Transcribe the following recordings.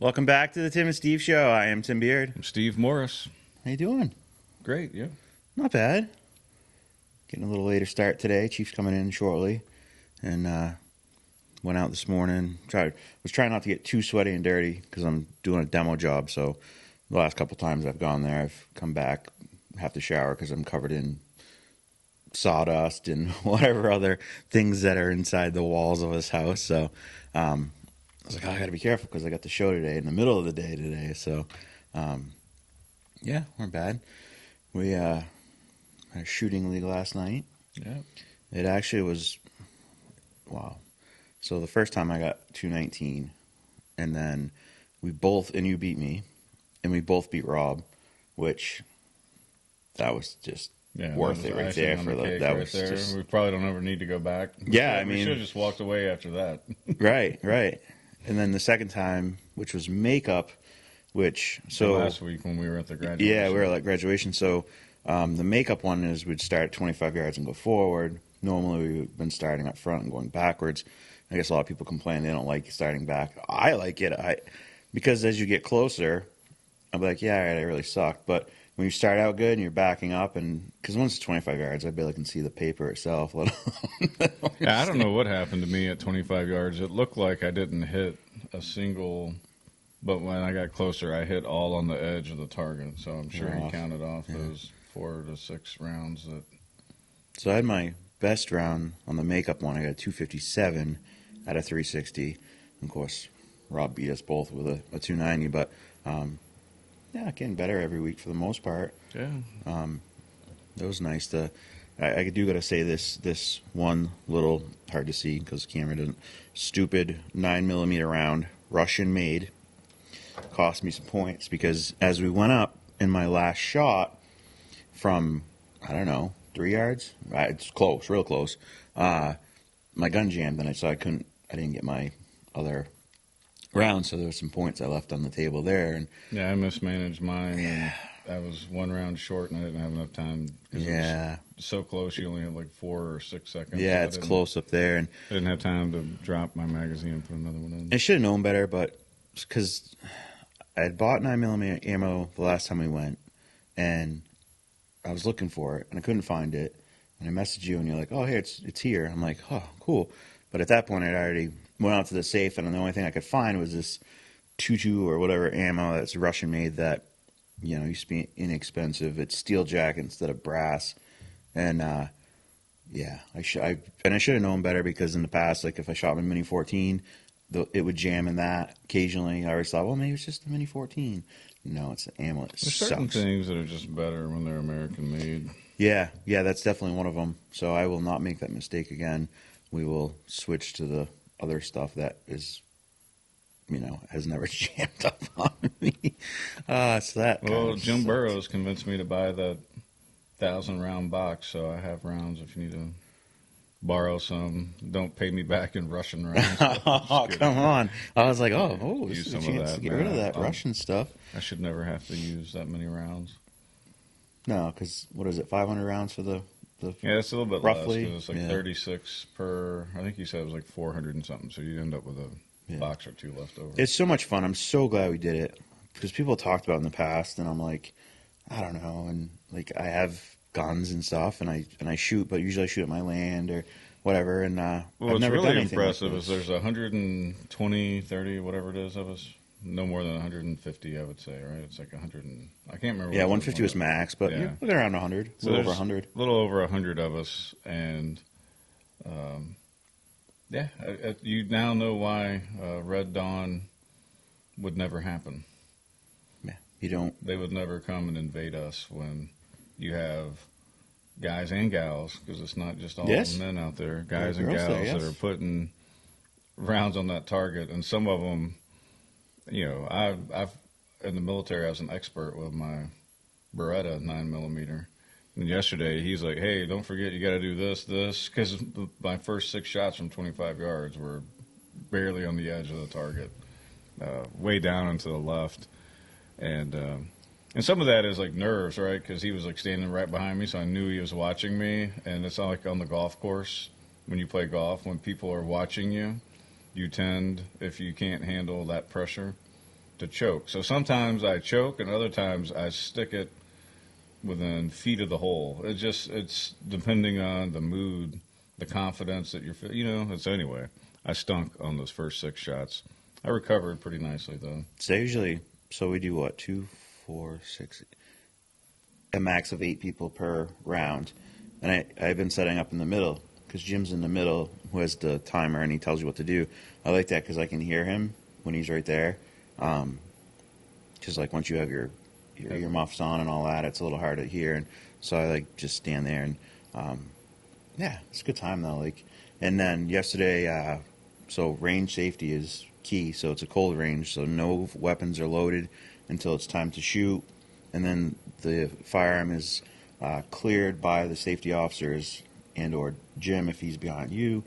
Welcome back to the Tim and Steve Show. I am Tim Beard. I'm Steve Morris. How you doing? Great, yeah. Not bad. Getting a little later start today. Chief's coming in shortly, and went out this morning. Was trying not to get too sweaty and dirty because I'm doing a demo job. So the last couple times I've gone there, I've come back, have to shower because I'm covered in sawdust and whatever other things that are inside the walls of this house. So I was like, I got to be careful because I got the show today in the middle of the day today. So yeah, we're bad. We had a shooting league last night. Yeah. It actually was, wow. So the first time I got 219, and then we both, and you beat me, and we both beat Rob, which that was just worth it right there. That was just. We probably don't ever need to go back. Yeah, we should have just walked away after that. Right. And then the second time, which was makeup, last week when we were at the graduation. Yeah, we were at graduation. So the makeup one is we'd start at 25 yards and go forward. Normally we've been starting up front and going backwards. I guess a lot of people complain they don't like starting back. I like it. Because as you get closer, I'm like, yeah, all right, I really suck. But when you start out good and you're backing up, and because once it's 25 yards, I barely can see the paper itself. Yeah, I don't know what happened to me at 25 yards. It looked like I didn't hit a single, but when I got closer, I hit all on the edge of the target. So I'm sure he counted off those 4 to 6 rounds. So I had my best round on the makeup one. I got a 257 out of 360. Of course, Rob beat us both with a 290, but yeah, getting better every week for the most part. Yeah. It was nice to. I do got to say this one little hard to see because the camera doesn't. Stupid 9mm round, Russian made, cost me some points because as we went up in my last shot from, I don't know, 3 yards, it's close, real close. My gun jammed and I didn't get my other round, so there were some points I left on the table there. And yeah, I mismanaged mine. Yeah. And I was 1 round short, and I didn't have enough time. Yeah. It was so close, you only had like 4 or 6 seconds. Yeah, it's close up there. And I didn't have time to drop my magazine and put another one in. I should have known better, but because I had bought 9mm ammo the last time we went, and I was looking for it, and I couldn't find it. And I messaged you, and you're like, oh, hey, it's here. I'm like, oh, cool. But at that point, I'd already went out to the safe, and the only thing I could find was this 22 or whatever ammo that's Russian made that, used to be inexpensive. It's steel jacket instead of brass. And, yeah, I should have known better because in the past, like if I shot my Mini 14, it would jam in that occasionally. I always thought, well, maybe it's just a Mini 14. No, it's the ammo. There's certain things that are just better when they're American made. Yeah, that's definitely one of them. So I will not make that mistake again. We will switch to the other stuff that is, has never jammed up on me. So that. Well, Jim Burrows convinced me to buy that 1,000-round box, so I have rounds if you need to borrow some. Don't pay me back in Russian rounds. Oh, come on. I was like, use this is some a chance of that. to get rid of that Russian stuff. I should never have to use that many rounds. No, because what is it, 500 rounds for the yeah, it's a little bit roughly, less. It's like 36 per. I think you said it was like 400 and something. So you end up with a box or 2 left over. It's so much fun. I'm so glad we did it because people talked about it in the past, and I'm like, I don't know, and like I have guns and stuff, and I shoot, but usually I shoot at my land or whatever. And well, I've what's never really done anything impressive like is there's 120, 30, whatever it is of us. No more than 150, I would say, right? It's like 100 and I can't remember. Yeah, 150 was max, but you're looking around 100, so a little over 100. A little over 100 of us, and you now know why Red Dawn would never happen. Yeah, you don't. They would never come and invade us when you have guys and gals, because it's not just all men out there, guys and gals that are putting rounds on that target, and some of them. I've in the military, I was an expert with my Beretta 9mm. And yesterday, he's like, "Hey, don't forget, you got to do this, because my first 6 shots from 25 yards were barely on the edge of the target, way down and to the left." And some of that is like nerves, right? Because he was like standing right behind me, so I knew he was watching me. And it's not like on the golf course when you play golf, when people are watching you. You tend, if you can't handle that pressure, to choke. So sometimes I choke, and other times I stick it within feet of the hole. It's depending on the mood, the confidence that you're feeling. It's anyway. I stunk on those first 6 shots. I recovered pretty nicely though. So we do what, 2, 4, 6, a max of 8 people per round, and I've been setting up in the middle because Jim's in the middle who has the timer and he tells you what to do. I like that because I can hear him when he's right there. Because like once you have your earmuffs on and all that, it's a little hard to hear, and so I like just stand there and yeah, it's a good time though. Like, and then yesterday, so range safety is key. So it's a cold range, so no weapons are loaded until it's time to shoot, and then the firearm is cleared by the safety officers and or Jim if he's behind you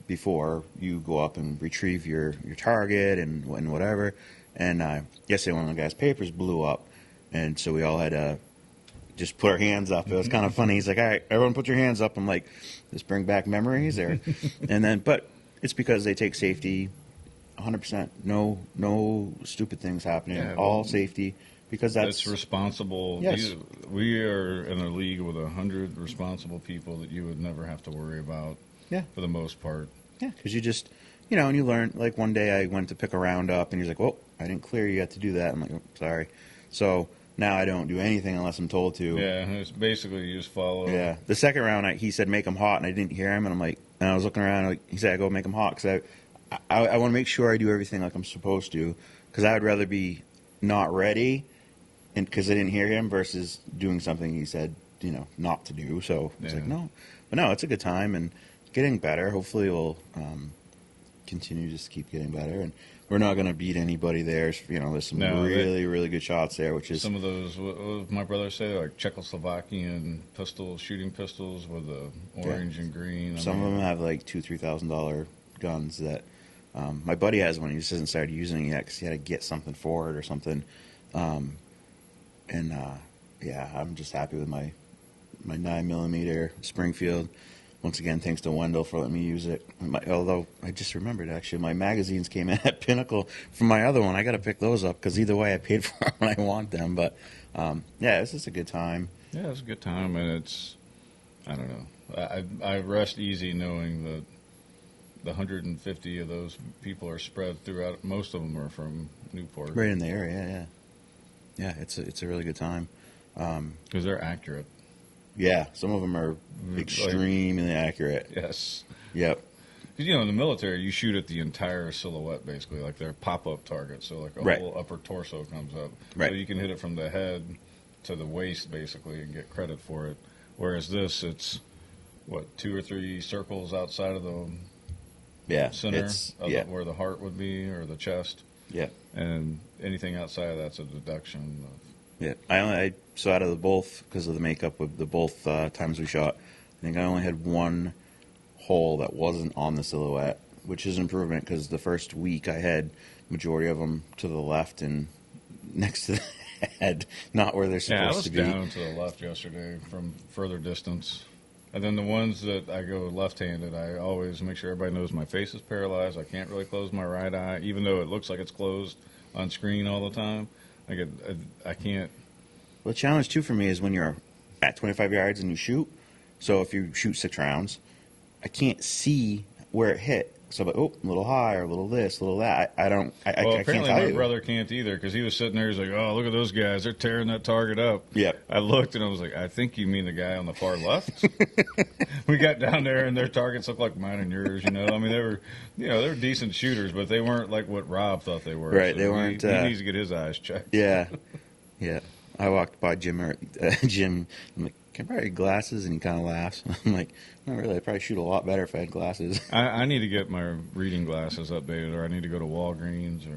before you go up and retrieve your target and whatever. And yesterday one of the guy's papers blew up, and so we all had to just put our hands up. It was kind of funny. He's like, all right, everyone put your hands up. I'm like, this bring back memories or and then but it's because they take safety 100%. No stupid things happening. Yeah, all safety. Because that's responsible. Yes. We are in a league with 100 responsible people that you would never have to worry about. Yeah. For the most part. Yeah, because you just, and you learn. Like one day I went to pick a round up, and he's like, "Well, I didn't clear you yet to do that." I'm like, oh, "Sorry." So now I don't do anything unless I'm told to. Yeah, it's basically you just follow. Yeah. The second round, he said, "Make them hot," and I didn't hear him, and I'm like, and I was looking around, like, he said, "I go make them hot," because I want to make sure I do everything like I'm supposed to, because I would rather be not ready. And because I didn't hear him versus doing something he said, not to do. So it's like, no. But no, it's a good time and getting better. Hopefully we'll continue to just keep getting better. And we're not going to beat anybody there. There's some really good shots there, which is... Some of those, what my brother said, like Czechoslovakian shooting pistols with the orange and green. Some of them have like $2,000, $3,000 guns that... my buddy has one. He just hasn't started using it yet because he had to get something for it or something. I'm just happy with my 9mm Springfield. Once again, thanks to Wendell for letting me use it. Although I just remembered, actually, my magazines came in at Pinnacle from my other one. I got to pick those up because either way I paid for them when I want them. But, it's just a good time. Yeah, it's a good time, and it's, I don't know. I rest easy knowing that the 150 of those people are spread throughout. Most of them are from Newport. Right in the area, yeah. Yeah, it's a really good time. Because they're accurate. Yeah, some of them are extremely accurate. Yes. Yep. Because, in the military, you shoot at the entire silhouette, basically, like they're pop-up targets. So, like, a whole upper torso comes up. Right. So you can hit it from the head to the waist, basically, and get credit for it. Whereas this, it's, 2 or 3 circles outside of the center of where the heart would be or the chest. Yeah. And anything outside of that's a deduction. Yeah. I so out of the both, because of the makeup of the both times we shot, I think I only had one hole that wasn't on the silhouette, which is improvement because the first week I had majority of them to the left and next to the head, not where they're supposed to be. Yeah, I was down to the left yesterday from further distance. And then the ones that I go left-handed, I always make sure everybody knows my face is paralyzed. I can't really close my right eye, even though it looks like it's closed on screen all the time. I can't. Well, the challenge, too, for me is when you're at 25 yards and you shoot. So if you shoot 6 rounds, I can't see where it hit. So, a little high or a little this, a little that. I can't tell you. Apparently my brother can't either because he was sitting there. He's like, "Oh, look at those guys! They're tearing that target up." Yeah. I looked and I was like, "I think you mean the guy on the far left." We got down there and their targets looked like mine and yours. I mean, they were decent shooters, but they weren't like what Rob thought they were. Right. So they weren't. He needs to get his eyes checked. Yeah. Yeah. I walked by Jim. I'm like, "Can I borrow your glasses?" And he kind of laughs. I'm like, "Not really. I'd probably shoot a lot better if I had glasses." I need to get my reading glasses updated, or I need to go to Walgreens,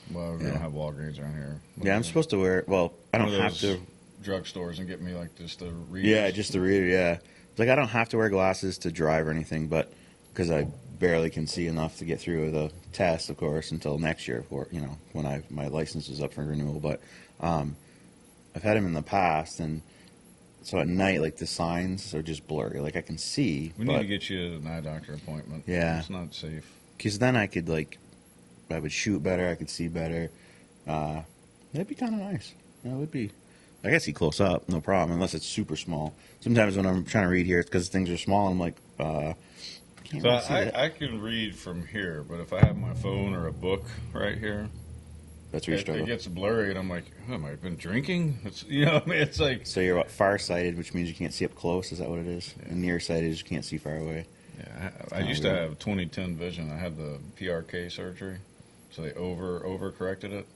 we don't have Walgreens around here. Yeah, I'm supposed to wear. Well, I don't have to. Drugstores and get me like just the reader. Yeah, just the reader. Yeah, it's like I don't have to wear glasses to drive or anything, but because I barely can see enough to get through the test, of course, until next year, when my license is up for renewal. But I've had them in the past, and so at night, like the signs are just blurry. Like I can see. We need to get you an eye doctor appointment. Yeah, it's not safe. Because then I would shoot better. I could see better. That'd be kind of nice. It would be. I can see close up, no problem, unless it's super small. Sometimes when I'm trying to read here, it's because things are small. I'm like, can't really see that. I can read from here, but if I have my phone or a book right here, that's where you struggle. It gets blurry, and I'm like, oh, have I been drinking? It's, you know, I mean, it's like. So you're farsighted, which means you can't see up close. Is that what it is? Yeah. And nearsighted is you can't see far away. Yeah, I used to have 20/10 vision. I had the PRK surgery, so they over corrected it.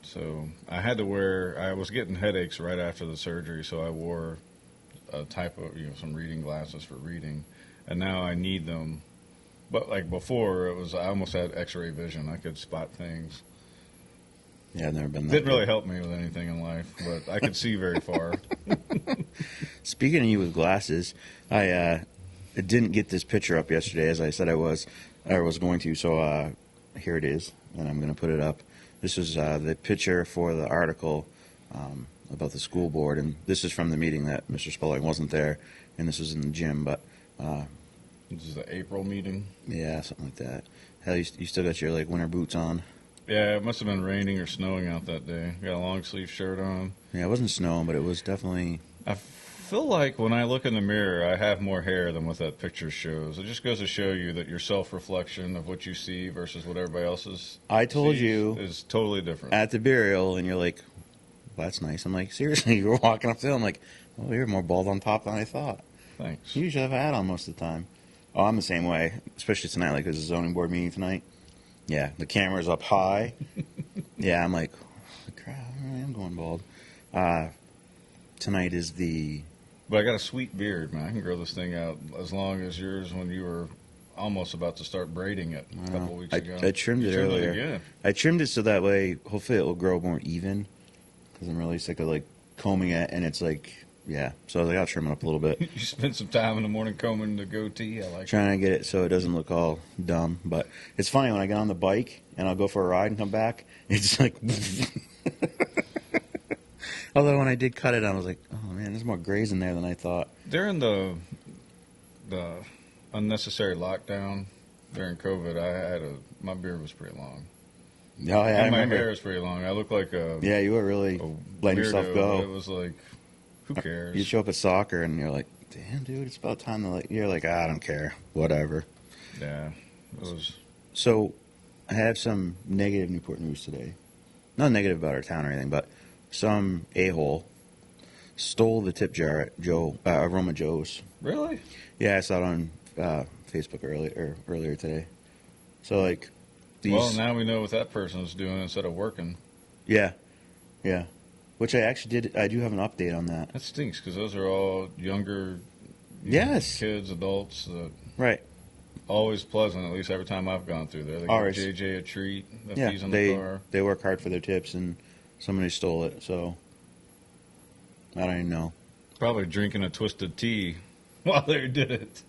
So I had to wear. I was getting headaches right after the surgery, so I wore a type of some reading glasses for reading, and now I need them. But like before, I almost had X-ray vision. I could spot things. Yeah, I've never been that. Didn't really help me with anything in life, but I could see very far. Speaking of you with glasses, I didn't get this picture up yesterday as I said I was going to, so here it is, and I'm going to put it up. This is the picture for the article about the school board, and this is from the meeting that Mr. Spelling wasn't there, and this was in the gym, but... this is the April meeting? Yeah, something like that. Hell, you still got your winter boots on. Yeah, it must have been raining or snowing out that day. Got a long sleeve shirt on. Yeah, it wasn't snowing, but it was definitely... I feel like when I look in the mirror, I have more hair than what that picture shows. It just goes to show you that your self-reflection of what you see versus what everybody else's I told you is totally different. At the burial, and you're like, well, that's nice. I'm like, seriously, you were walking up there. I'm like, well, you're more bald on top than I thought. Thanks. You usually have a hat on most of the time. Oh, I'm the same way, especially tonight, like there's a zoning board meeting tonight. Yeah, the camera's up high. Yeah, I'm like, holy crap, I am going bald. Tonight is the... But I got a sweet beard, man. I can grow this thing out as long as yours when you were almost about to start braiding it a couple weeks ago. I trimmed it earlier. I trimmed it so that way, hopefully it will grow more even, because I'm really sick of combing it, and it's yeah. So I was like, I'll trim it up a little bit. You spend some time in the morning combing the goatee. I like trying to get it so it doesn't look all dumb. But it's funny when I get on the bike and I'll go for a ride and come back, it's like. Although when I did cut it, I was like, oh man, there's more grays in there than I thought. During the unnecessary lockdown during COVID, my beard was pretty long. Oh yeah, and my hair is pretty long. I look like a you were really letting yourself go. It was like, who cares? You show up at soccer and you're like, damn, dude, it's about time to you're like, I don't care, whatever. Yeah, it was. So, I have some negative Newport news today. Not negative about our town or anything, but some a-hole stole the tip jar at Aroma Joe's. Really? Yeah, I saw it on Facebook earlier today. So these. Well, now we know what that person's doing instead of working. Yeah. Which I actually did. I do have an update on that. That stinks because those are all younger. Kids, adults. Right. Always pleasant. At least every time I've gone through there, they give JJ a treat. He's in the car. They work hard for their tips, and somebody stole it. So I don't even know. Probably drinking a twisted tea while they did it.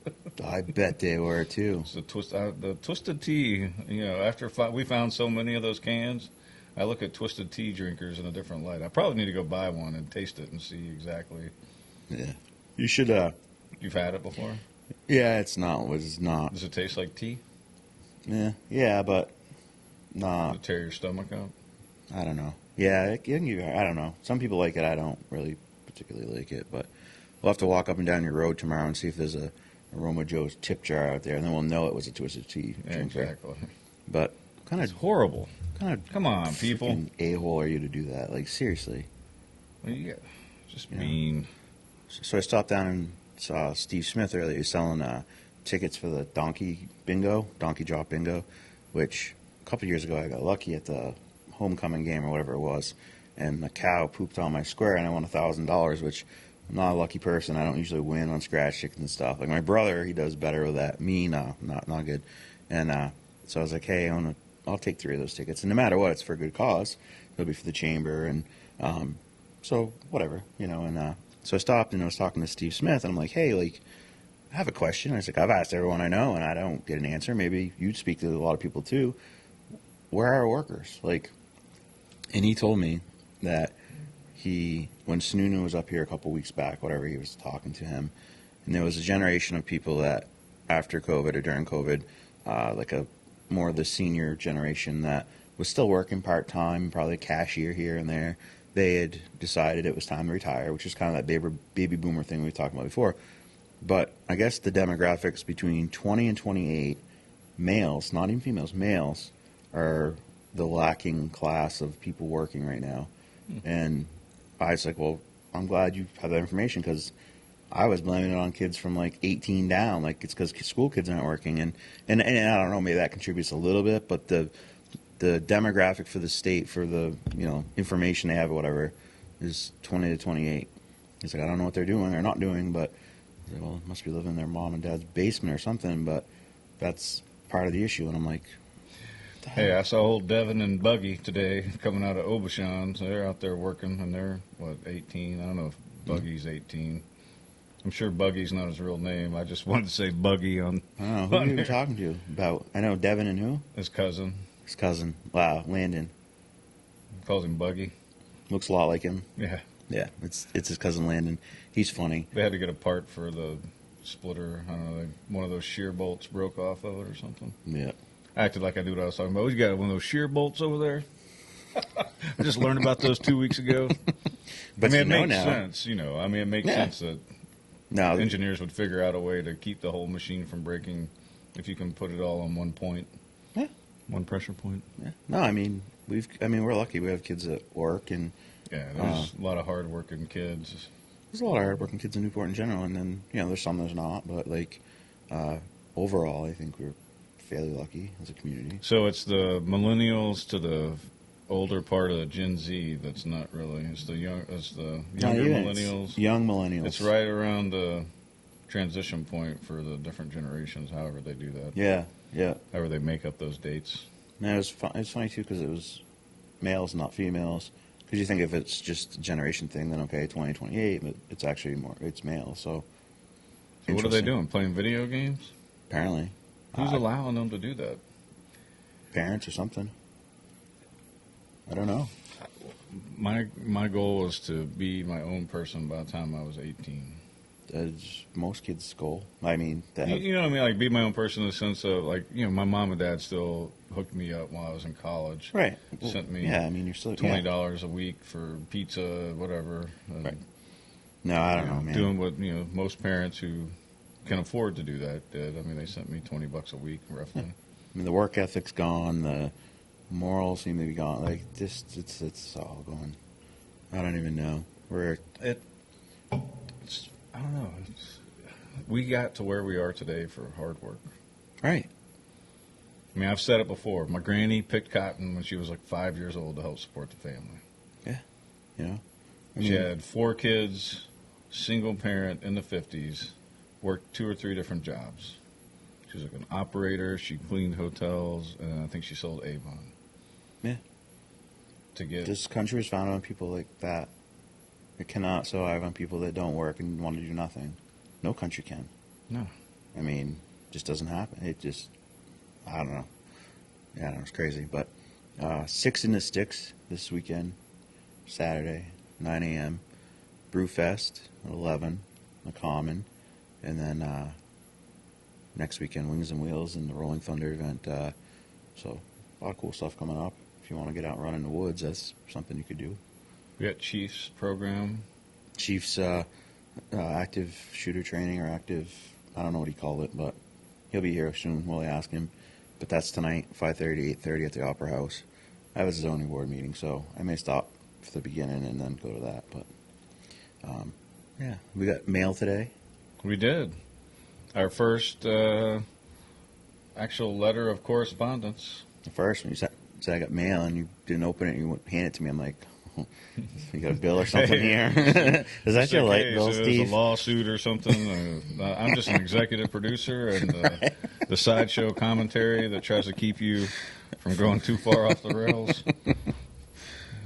I bet they were too. It's the twisted tea. After we found so many of those cans. I look at twisted tea drinkers in a different light. I probably need to go buy one and taste it and see exactly. Yeah. You should. You've had it before? Yeah, it's not. Does it taste like tea? Yeah, but nah. Does it tear your stomach up? I don't know. Yeah, I don't know. Some people like it. I don't really particularly like it, but we'll have to walk up and down your road tomorrow and see if there's a Aroma Joe's tip jar out there, and then we'll know it was a twisted tea drinker. Exactly. But it's horrible. Come on, people. A-hole are you to do that? Seriously. Well, just mean. So I stopped down and saw Steve Smith earlier. He's selling tickets for the donkey drop bingo, which a couple years ago I got lucky at the homecoming game or whatever it was, and the cow pooped on my square and I won $1,000, which I'm not a lucky person. I don't usually win on scratch tickets and stuff. Like my brother, he does better with that. Me, no, not good. And so I was like, hey, I'll take 3 of those tickets, and no matter what, it's for a good cause. It'll be for the chamber, and so whatever, And so I stopped and I was talking to Steve Smith, and I'm like, hey, I have a question. I was like, I've asked everyone I know, and I don't get an answer. Maybe you'd speak to a lot of people too. Where are our workers? And he told me that when Sununu was up here a couple weeks back, whatever, he was talking to him, and there was a generation of people that after COVID or during COVID, more of the senior generation that was still working part-time, probably a cashier here and there. They had decided it was time to retire, which is kind of that baby boomer thing we talked about before. But I guess the demographics between 20 and 28, males, not even females, males, are the lacking class of people working right now. And I was like, well, I'm glad you have that information, because I was blaming it on kids from like 18 down, like it's because school kids aren't working, and I don't know, maybe that contributes a little bit, but the demographic for the state, for the information they have or whatever, is 20 to 28. He's like, I don't know what they're doing or not doing, but well, it must be living in their mom and dad's basement or something, but that's part of the issue. And I'm like, hey, I saw old Devin and Buggy today coming out of Obashan. So they're out there working, and they're, 18? I don't know if Buggy's 18. I'm sure Buggy's not his real name. I just wanted to say Buggy on. I don't know. Who are you talking to about? I know Devin and who? His cousin. His cousin. Wow, Landon. Calls him Buggy. Looks a lot like him. Yeah. Yeah, it's his cousin Landon. He's funny. They had to get a part for the splitter. I don't know, one of those shear bolts broke off of it or something. Yeah. I acted like I knew what I was talking about. You got one of those shear bolts over there? I just learned about those 2 weeks ago. But it makes sense, it makes sense that engineers would figure out a way to keep the whole machine from breaking if you can put it all on one point. Yeah. One pressure point. Yeah. No, we're lucky. We have kids at work, and yeah, there's a lot of hard-working kids. There's a lot of hard-working kids in Newport in general, and then there's some there's not, but overall, I think we're fairly lucky as a community. So it's the millennials to the older part of the Gen Z that's not really. It's the younger millennials. Young millennials. It's right around the transition point for the different generations. However they do that. Yeah. However they make up those dates. No, it's funny too, because it was males, not females. Because you think if it's just a generation thing, then okay, 2028, but it's actually it's male. So what are they doing? Playing video games? Apparently. Who's allowing them to do that? Parents or something. I don't know. My goal was to be my own person by the time I was 18. That's most kids' goal. I mean, you know what I mean? Like, be my own person in the sense of, like, my mom and dad still hooked me up while I was in college. Right. Sent me you're still $20 a week for pizza, whatever. Right. No, I don't know, man. Doing what, most parents who can afford to do that did. I mean, they sent me $20 a week, roughly. Yeah. I mean, the work ethic's gone. The morals seem to be gone. Like, it's all gone. I don't even know. I don't know. We got to where we are today for hard work. Right. I mean, I've said it before. My granny picked cotton when she was like 5 years old to help support the family. Yeah. She had 4 kids, single parent in the 50s, worked 2 or 3 different jobs. She was like an operator. She cleaned hotels, and I think she sold Avon. Yeah. This country was founded on people like that. It cannot survive on people that don't work and want to do nothing. No country can. No. I mean, it just doesn't happen. It just, I don't know. Yeah, I don't know, it's crazy. But 6 in the Sticks this weekend, Saturday, 9 a.m. Brewfest at 11, the Common. And then next weekend, Wings and Wheels and the Rolling Thunder event. So a lot of cool stuff coming up. If you want to get out and run in the woods, that's something you could do. We got Chief's program. Chief's active shooter training or active, I don't know what he called it, but he'll be here soon. We'll ask him. But that's tonight, 5:30 to 8:30 at the Opera House. I have a zoning board meeting, so I may stop for the beginning and then go to that. But yeah, we got mail today. We did. Our first actual letter of correspondence. The first one, you said I got mail and you didn't open it and you hand it to me. I'm like, you got a bill or something here? Is that your light bill, Steve? There's a lawsuit or something. I'm just an executive producer and the sideshow commentary that tries to keep you from going too far off the rails.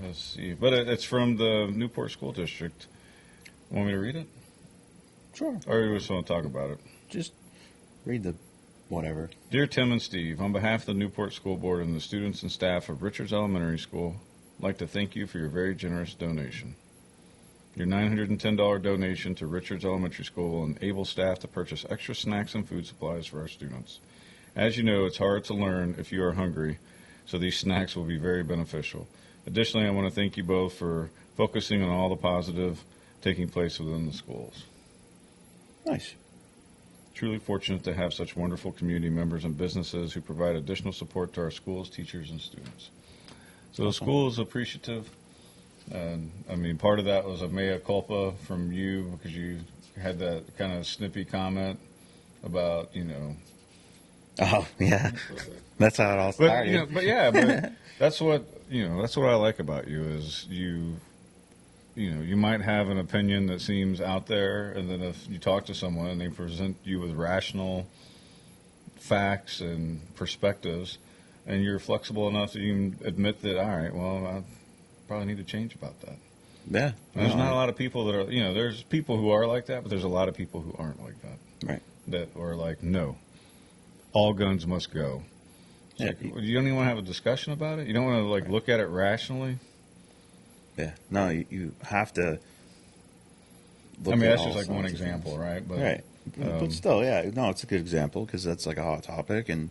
Let's see. But it's from the Newport School District. Want me to read it? Sure. Or you just want to talk about it? Just read the whatever. Dear Tim and Steve, on behalf of the Newport School Board and the students and staff of Richards Elementary School, I'd like to thank you for your very generous donation. Your $910 donation to Richards Elementary School will enable staff to purchase extra snacks and food supplies for our students. As you know, it's hard to learn if you are hungry, so these snacks will be very beneficial. Additionally, I want to thank you both for focusing on all the positive taking place within the schools. Nice. Truly fortunate to have such wonderful community members and businesses who provide additional support to our schools, teachers, and students. So the school is appreciative. And I mean, part of that was a mea culpa from you because you had that kind of snippy comment about, Oh, yeah. That's how it all started. But that's what I like about you is you might have an opinion that seems out there, and then if you talk to someone and they present you with rational facts and perspectives, and you're flexible enough that you can admit that, all right, well, I probably need to change about that. Yeah. There's not a lot of people that are, there's people who are like that, but there's a lot of people who aren't like that. Right. That are like, no, all guns must go. Yeah. You don't even want to have a discussion about it? You don't want to, look at it rationally? Yeah. No, you have to look at that's all just one sides of example, things. right? But, right. But still, yeah. No, it's a good example because that's like a hot topic. And,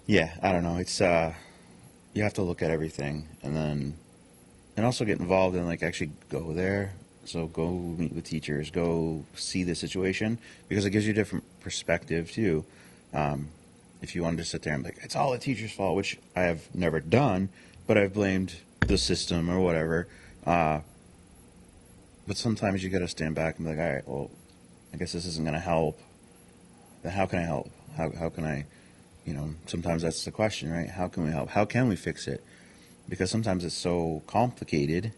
yeah, I don't know. It's you have to look at everything and also get involved and, actually go there. So go meet with teachers, go see the situation because it gives you a different perspective, too. If you wanted to sit there and be like, it's all the teacher's fault, which I have never done, but I've blamed the system or whatever. But sometimes you got to stand back and be like, all right, well, I guess this isn't going to help. Then how can I help? How can I, sometimes that's the question, right? How can we help? How can we fix it? Because sometimes it's so complicated,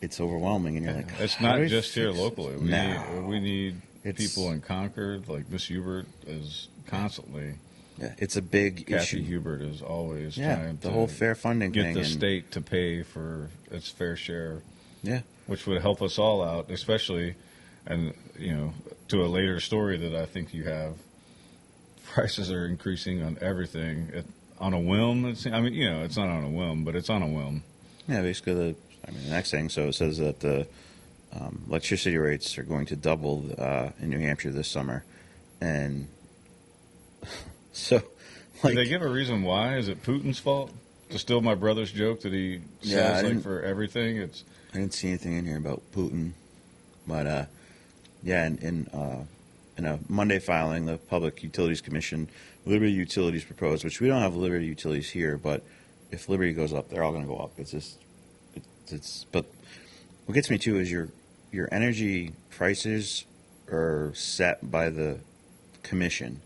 it's overwhelming, and you're like, it's not just here locally. We need people in Concord, like Miss Hubert is constantly. Yeah, it's a big issue. Kathy Hubert is always trying the whole fair funding get thing the state to pay for its fair share. Yeah, which would help us all out, especially, and to a later story that I think you have. Prices are increasing on everything on a whim. It's not on a whim, but it's on a whim. Yeah, basically the next thing. So it says that the electricity rates are going to double in New Hampshire this summer, and so did they give a reason why? Is it Putin's fault? To steal my brother's joke that he says for everything, I didn't see anything in here about Putin, but in a Monday filing, the Public Utilities Commission, Liberty Utilities proposed, which we don't have Liberty Utilities here, but if Liberty goes up, they're all going to go up. But what gets me too is your energy prices are set by the commission.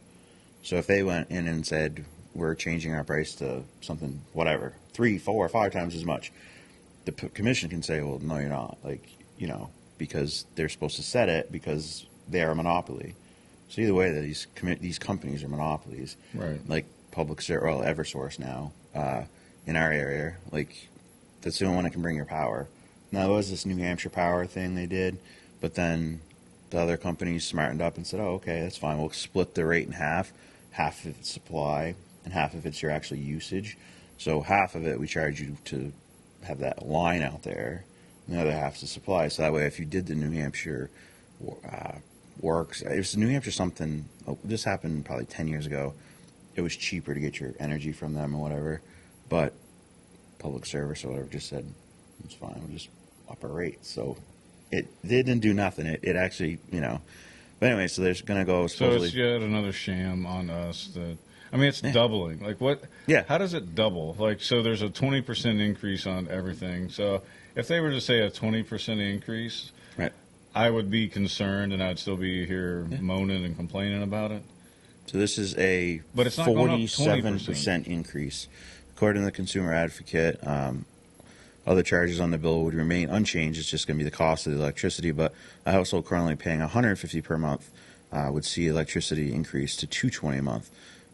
So if they went in and said, we're changing our price to something, whatever, 3, 4, 5 times as much, the commission can say, well, no, you're not, because they're supposed to set it because they are a monopoly. So either way, that these companies are monopolies, right? Like Eversource now in our area, that's the only one that can bring your power. Now there was this New Hampshire Power thing they did, but then the other companies smartened up and said, oh, okay, that's fine. We'll split the rate in half of it's supply and half of it's your actual usage. So half of it we charge you to have that line out there, and the other half is the supply. So that way, if you did the New Hampshire works, it was New Hampshire something. This happened probably 10 years ago. It was cheaper to get your energy from them or whatever, but public service or whatever just said it's fine. We'll just up our rates. So it didn't do nothing. It actually, But anyway, so there's going to go. So it's yet another sham on us. It's doubling. What? Yeah. How does it double? So there's a 20% increase on everything. So if they were to say a 20% increase, right, I would be concerned, and I'd still be here moaning and complaining about it. So this is a 47% increase. According to the Consumer Advocate, other charges on the bill would remain unchanged. It's just going to be the cost of the electricity. But a household currently paying $150 per month would see electricity increase to $220 a month.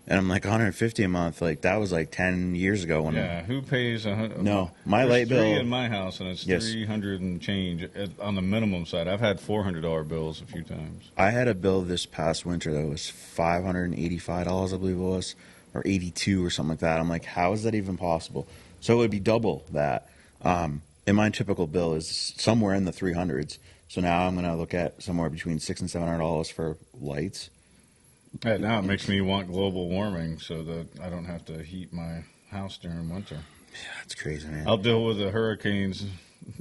And I'm like, $150 a month, that was 10 years ago. Who pays $100? No, my light bill. 3 in my house, and it's $300 and change on the minimum side. I've had $400 bills a few times. I had a bill this past winter that was $585, I believe it was, or 82 or something like that. I'm like, how is that even possible? So it would be double that. And my typical bill is somewhere in the 300s. So now I'm going to look at somewhere between $600 and $700 for lights. Now it makes me want global warming so that I don't have to heat my house during winter. Yeah, that's crazy, man. I'll deal with the hurricanes,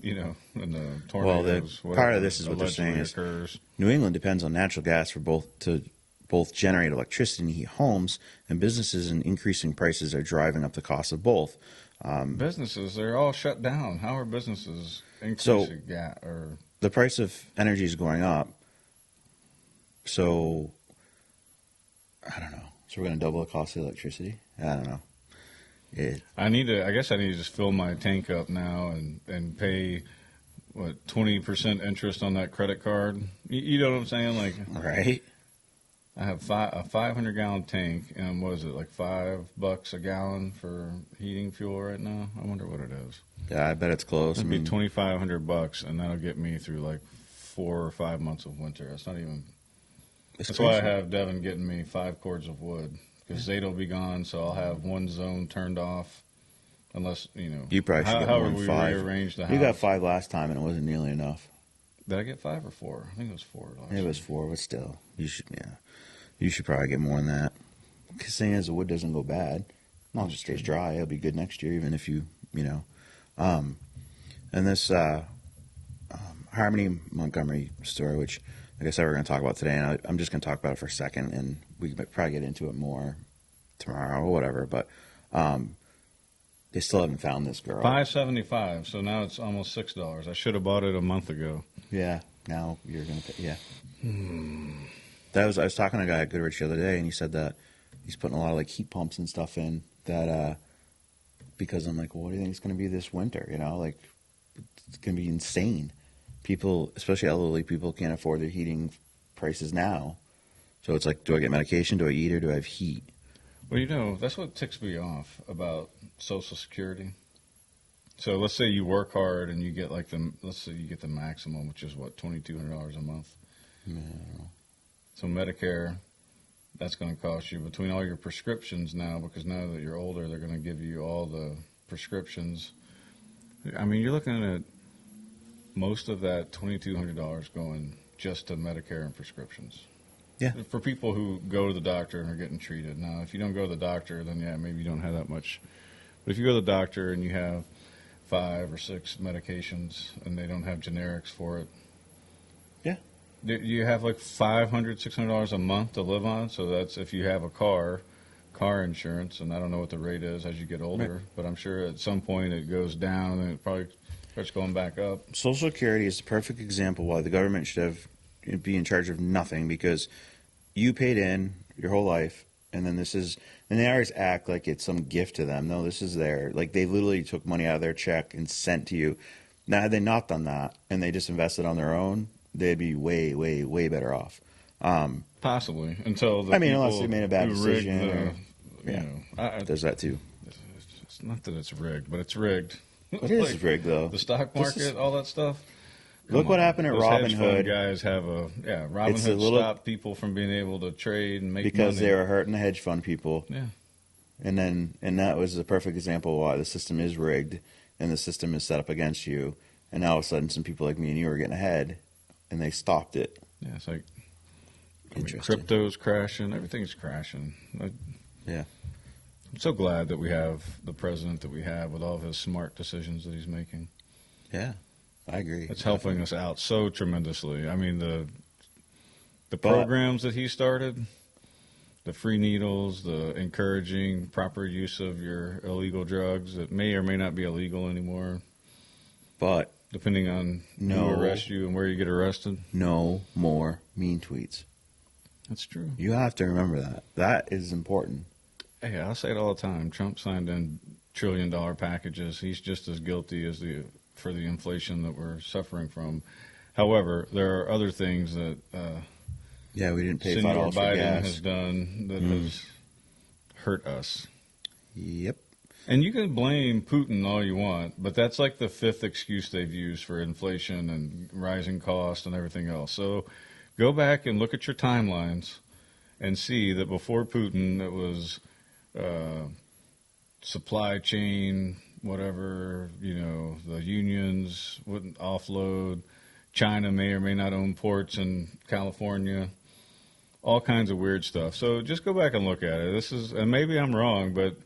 and the tornadoes. Well, part of this is what they're saying occurs. New England depends on natural gas for both generate electricity and heat homes, and businesses and increasing prices are driving up the cost of both. Businesses, they're all shut down. How are businesses increasing gas? Or the price of energy is going up, so I don't know. So we're going to double the cost of electricity? I don't know. I guess I need to just fill my tank up now and pay, 20% interest on that credit card? You know what I'm saying? Like, right. I have a 500-gallon tank, and what is it, like $5 a gallon for heating fuel right now? I wonder what it is. Yeah, I bet it's close. It'd be $2,500, and that'll get me through like 4 or 5 months of winter. That's not even. That's why I have Devin getting me 5 cords of wood, because Zeta will be gone, so I'll have one zone turned off, unless You probably should get more than 5. Rearrange the house. You got 5 last time, and it wasn't nearly enough. Did I get 5 or 4? I think it was 4 last It was 4, but still, you should probably get more than that. Because seeing as the wood doesn't go bad, as long as it stays dry, it'll be good next year, even if and this Harmony Montgomery story, which like I said we're going to talk about today, and I'm just going to talk about it for a second, and we can probably get into it more tomorrow or whatever, but they still haven't found this girl. $5.75, so now it's almost $6. I should have bought it a month ago. Yeah, now you're going to pay, yeah. I was talking to a guy at Goodrich the other day, and he said that he's putting a lot of like heat pumps and stuff in that because I'm like, well, what do you think it's going to be this winter? Like it's going to be insane. People, especially elderly people, can't afford their heating prices now. So it's like, do I get medication? Do I eat, or do I have heat? Well, that's what ticks me off about Social Security. So let's say you work hard and you get let's say you get the maximum, which is $2,200 a month. Yeah. So Medicare, that's going to cost you between all your prescriptions now, because now that you're older, they're going to give you all the prescriptions. I mean, you're looking at most of that $2,200 going just to Medicare and prescriptions. Yeah. For people who go to the doctor and are getting treated. Now, if you don't go to the doctor, then maybe you don't have that much. But if you go to the doctor and you have 5 or 6 medications and they don't have generics for it. Yeah. You have like $500, $600 a month to live on. So that's if you have a car insurance, and I don't know what the rate is as you get older, right. But I'm sure at some point it goes down and it probably starts going back up. Social Security is the perfect example why the government should be in charge of nothing, because you paid in your whole life, and then and they always act like it's some gift to them. No, this is like they literally took money out of their check and sent to you. Now, had they not done that and they just invested on their own, they'd be way, way, way better off. Possibly until unless they made a bad decision. There's that too. It's not that it's rigged, but it's rigged. It is rigged, though. The stock market, all that stuff. Look what happened at Robinhood. Guys have Robinhood stopped people from being able to trade and make because money. They were hurting the hedge fund people. Yeah. And that was a perfect example of why the system is rigged and the system is set up against you. And now all of a sudden, some people like me and you are getting ahead, and they stopped it. Yeah, it's like crypto's crashing, everything's crashing. Yeah. I'm so glad that we have the president that we have with all of his smart decisions that he's making. Yeah, I agree. It's helping us out so tremendously. I mean, the programs that he started, the free needles, the encouraging proper use of your illegal drugs that may or may not be illegal anymore. But depending on who arrests you and where you get arrested. No more mean tweets. That's true. You have to remember that. That is important. Hey, I'll say it all the time. Trump signed in trillion-dollar packages. He's just as guilty as for the inflation that we're suffering from. However, there are other things that we didn't pay Senator $5 for Biden gas. has done that has hurt us. Yep. And you can blame Putin all you want, but that's like the 5th excuse they've used for inflation and rising costs and everything else. So go back and look at your timelines and see that before Putin, it was supply chain, whatever, the unions wouldn't offload. China may or may not own ports in California. All kinds of weird stuff. So just go back and look at it. And maybe I'm wrong, but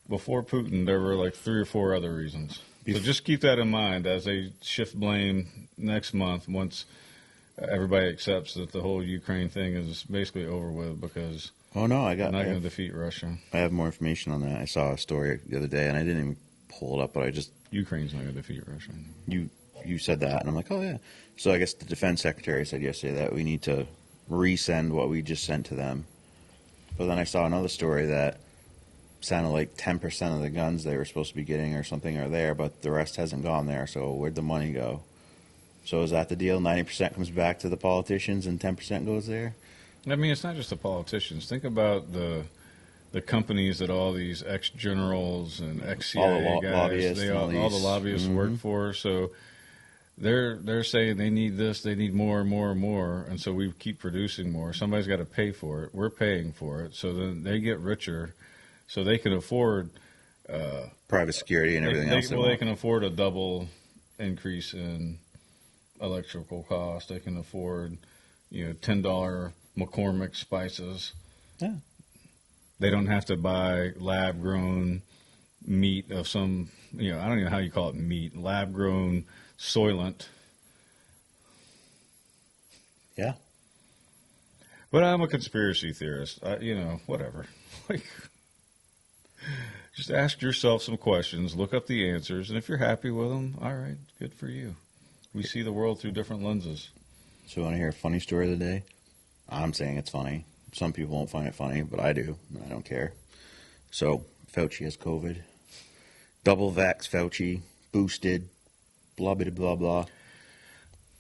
before Putin, there were like 3 or 4 other reasons. So just keep that in mind as they shift blame next month once everybody accepts that the whole Ukraine thing is basically over with because they're not going to defeat Russia. I have more information on that. I saw a story the other day, and I didn't even pull it up, but Ukraine's not going to defeat Russia. You said that, and I'm like, oh, yeah. So I guess the defense secretary said yesterday that we need to resend what we just sent to them. But then I saw another story that sounded like 10% of the guns they were supposed to be getting or something are there, but the rest hasn't gone there. So where'd the money go? So is that the deal? 90% comes back to the politicians and 10% goes there? I mean, it's not just the politicians. Think about the companies that all these ex-generals and ex-CIA guys, all the lobbyists work for. So they're saying they need this, they need more and more and more, and so we keep producing more. Somebody's got to pay for it. We're paying for it. So then they get richer, so they can afford private security and everything else. They can afford a double increase in electrical cost. They can afford, $10 McCormick spices. Yeah. They don't have to buy lab-grown meat of some, I don't even know how you call it meat, lab-grown Soylent. Yeah. But I'm a conspiracy theorist. Whatever. Just ask yourself some questions, look up the answers, and if you're happy with them, all right, good for you. We see the world through different lenses. So you want to hear a funny story of the day? I'm saying it's funny. Some people won't find it funny, but I do. I don't care. So Fauci has COVID. Double vax Fauci. Boosted. Blah, blah, blah, blah.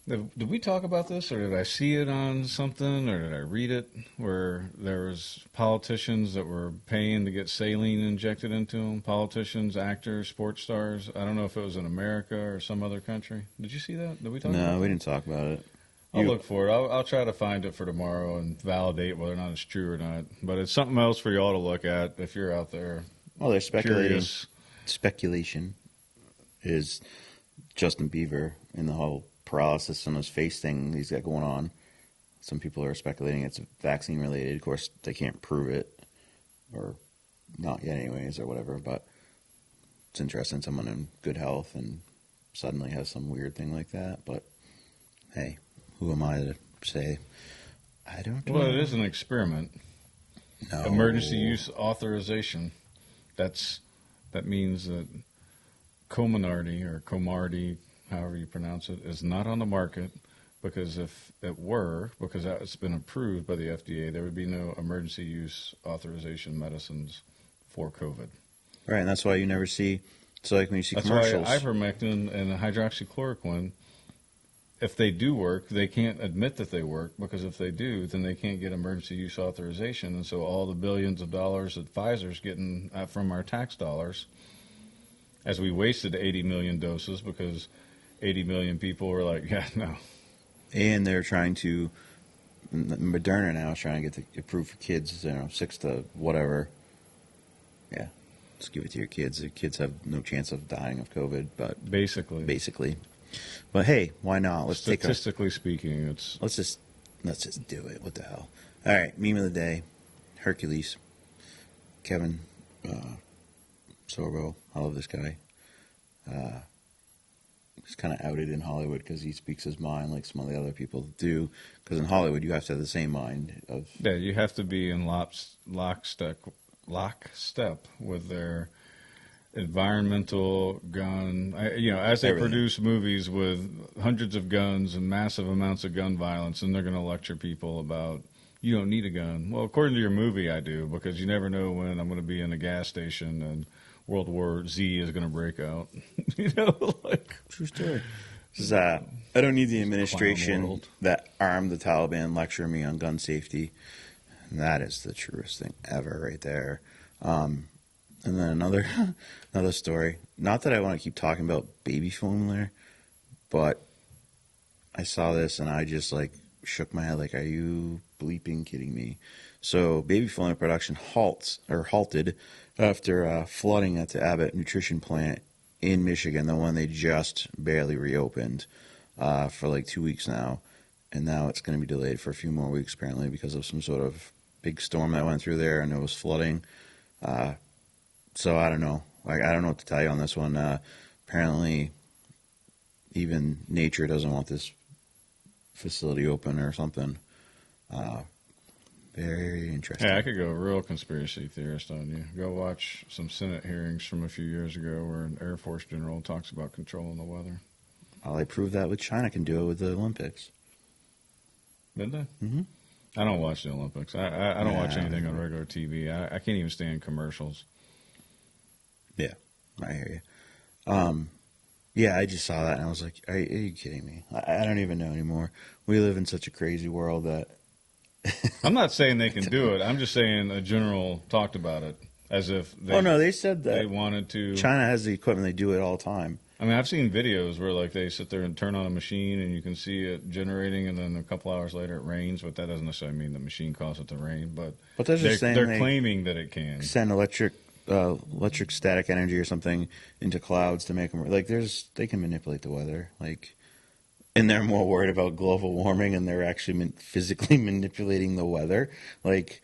Did we talk about this, or did I see it on something, or did I read it, where there was politicians that were paying to get saline injected into them? Politicians, actors, sports stars. I don't know if it was in America or some other country. Did you see that? Did we talk about it? No, we didn't talk about it. I'll look for it. I'll try to find it for tomorrow and validate whether or not it's true or not. But it's something else for y'all to look at if you're out there. Well, there's curious. Speculation is Justin Bieber and the whole paralysis on his face thing he's got going on. Some people are speculating it's vaccine related. Of course, they can't prove it, or not yet anyways, or whatever. But it's interesting, someone in good health and suddenly has some weird thing like that. But hey, who am I to say? I don't know. Well, it is an experiment. No. Emergency use authorization. That means that Comirnaty, however you pronounce it, is not on the market, because if it were, because it's been approved by the FDA, there would be no emergency use authorization medicines for COVID. Right, and that's why you never see, it's like when you see commercials. That's why ivermectin and hydroxychloroquine, if they do work, they can't admit that they work, because if they do, then they can't get emergency use authorization. And so all the billions of dollars that Pfizer's getting from our tax dollars, as we wasted 80 million doses because 80 million people were like, yeah, no. And they're trying to, Moderna now is trying to get it approved for kids, 6 to whatever. Yeah, just give it to your kids. The kids have no chance of dying of COVID, but basically. But hey, why not? Statistically speaking, let's just do it. What the hell? All right, meme of the day, Hercules, Kevin Sorbo. I love this guy. He's kind of outed in Hollywood because he speaks his mind like some of the other people do. Because in Hollywood, you have to have the same mind of. Yeah, you have to be in lockstep with their environmental gun. As they produce movies with hundreds of guns and massive amounts of gun violence, and they're going to lecture people about, you don't need a gun. Well, according to your movie, I do, because you never know when I'm going to be in a gas station and World War Z is going to break out. True story. I don't need the administration that armed the Taliban lecturing me on gun safety. And that is the truest thing ever right there. And then another story. Not that I want to keep talking about baby formula, but I saw this and I just shook my head like, are you bleeping kidding me? So baby formula production halted after flooding at the Abbott Nutrition plant in Michigan, the one they just barely reopened for 2 weeks now. And now it's going to be delayed for a few more weeks, apparently, because of some sort of big storm that went through there, and there was flooding. So I don't know. Like, I don't know what to tell you on this one. Apparently, even nature doesn't want this facility open or something. Very interesting. Yeah, I could go real conspiracy theorist on you. Go watch some Senate hearings from a few years ago where an Air Force general talks about controlling the weather. Well, they proved that with China can do it with the Olympics. Did they? Mm-hmm. I don't watch the Olympics. I don't watch anything on regular TV. I can't even stand commercials. Yeah, I hear you. Yeah, I just saw that and I was like, are you kidding me? I don't even know anymore. We live in such a crazy world that... I'm not saying they can do it. I'm just saying a general talked about it as if they... Oh, no, they said that they wanted to... China has the equipment. They do it all the time. I mean, I've seen videos where like they sit there and turn on a machine and you can see it generating, and then a couple hours later it rains. But that doesn't necessarily mean the machine caused it to rain. But they're just saying they're claiming that it can send electric static energy or something into clouds to make them like. They can manipulate the weather, like, and they're more worried about global warming, and they're actually physically manipulating the weather, like.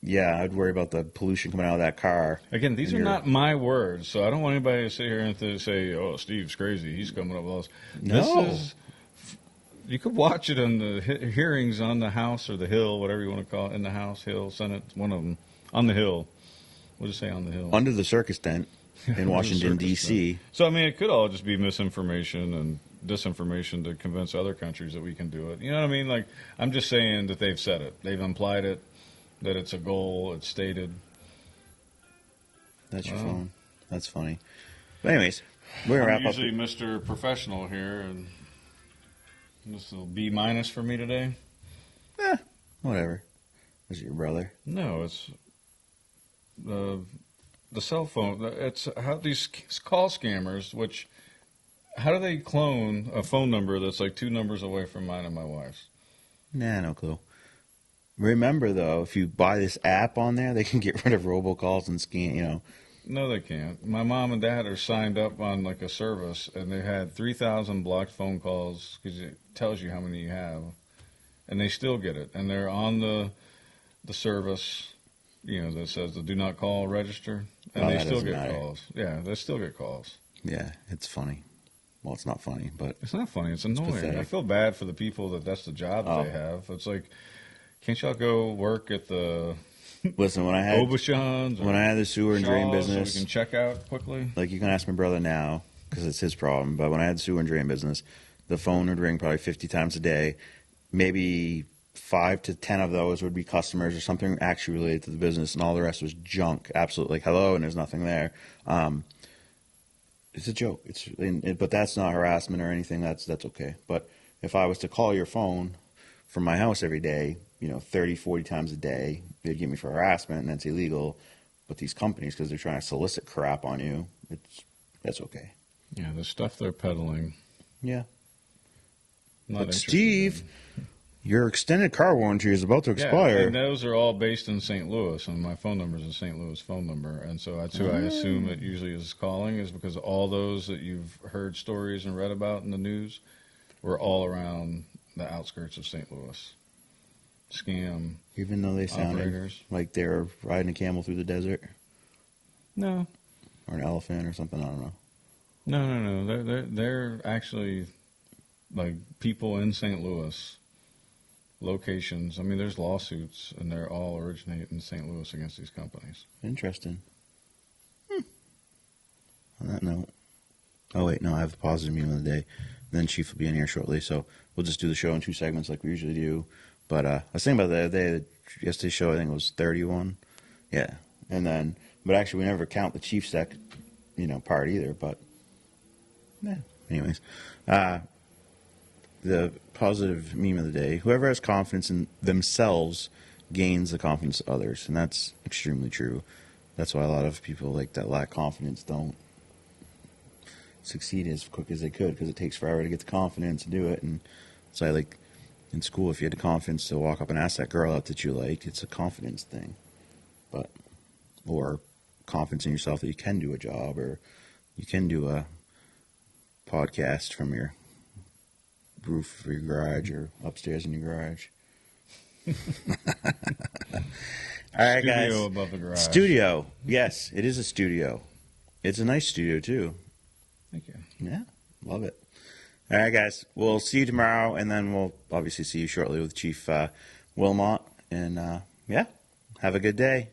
Yeah, I'd worry about the pollution coming out of that car. Again, these are not my words, so I don't want anybody to sit here and say, "Oh, Steve's crazy. He's coming up with all this." No. This is, you could watch it on the hearings on the House or the Hill, whatever you want to call it, in the House, Hill, Senate, one of them, on the Hill. We'll just say on the Hill. Under the circus tent in Washington, D.C. So, I mean, it could all just be misinformation and disinformation to convince other countries that we can do it. You know what I mean? Like, I'm just saying that they've said it. They've implied it. That it's a goal, it's stated. That's your phone. That's funny. But anyways, we're going to wrap up. I'm usually Mr. Professional here, and this will B- for me today. Whatever. Is it your brother? No, it's the cell phone. It's how these call scammers, how do they clone a phone number that's like 2 numbers away from mine and my wife's? Nah, no clue. Remember, though, if you buy this app on there, they can get rid of robocalls and scan, No, they can't. My mom and dad are signed up on like a service, and they had 3,000 blocked phone calls because it tells you how many you have, and they still get it. And they're on the service, that says the do not call register, and they still get calls. Yeah, they still get calls. Yeah, it's funny. Well, it's not funny, but... It's not funny. It's annoying. I feel bad for the people that's the job that they have. It's like... Can't y'all go work at the Listen, when I had the sewer and drain business, so we can check out quickly? Like, you can ask my brother now because it's his problem. But when I had the sewer and drain business, the phone would ring probably 50 times a day. Maybe 5 to 10 of those would be customers or something actually related to the business, and all the rest was junk. Absolutely, like hello, and there's nothing there. It's a joke. But that's not harassment or anything. That's okay. But if I was to call your phone from my house every day, 30, 40 times a day, they'd get me for harassment, and that's illegal. But these companies, because they're trying to solicit crap on you, that's okay. Yeah, the stuff they're peddling. Yeah. But Steve, your extended car warranty is about to expire. Yeah, and those are all based in St. Louis, and my phone number is a St. Louis phone number. And so that's who I assume it usually is calling, is because all those that you've heard stories and read about in the news were all around the outskirts of St. Louis. Scam. Even though they sounded like they were riding a camel through the desert? No. Or an elephant or something, I don't know. No. They're actually like people in St. Louis, locations. I mean, there's lawsuits, and they're all originate in St. Louis against these companies. Interesting. On that note. Oh, wait, no, I have the positive meme of the day. Then Chief will be in here shortly, so we'll just do the show in 2 segments like we usually do. But I was thinking about the other day, yesterday's show, I think it was 31. Yeah. And but actually we never count the Chiefs deck, part either. But, yeah. Anyways. The positive meme of the day, whoever has confidence in themselves gains the confidence of others. And that's extremely true. That's why a lot of people that lack confidence don't succeed as quick as they could, because it takes forever to get the confidence to do it. And so in school, if you had the confidence to walk up and ask that girl out that you like, it's a confidence thing. Or confidence in yourself that you can do a job, or you can do a podcast from your roof of your garage or upstairs in your garage. All right, guys. Studio above the garage. Studio. Yes, it is a studio. It's a nice studio, too. Thank you. Yeah, love it. All right, guys. We'll see you tomorrow, and then we'll obviously see you shortly with Chief Wilmot. And, yeah, have a good day.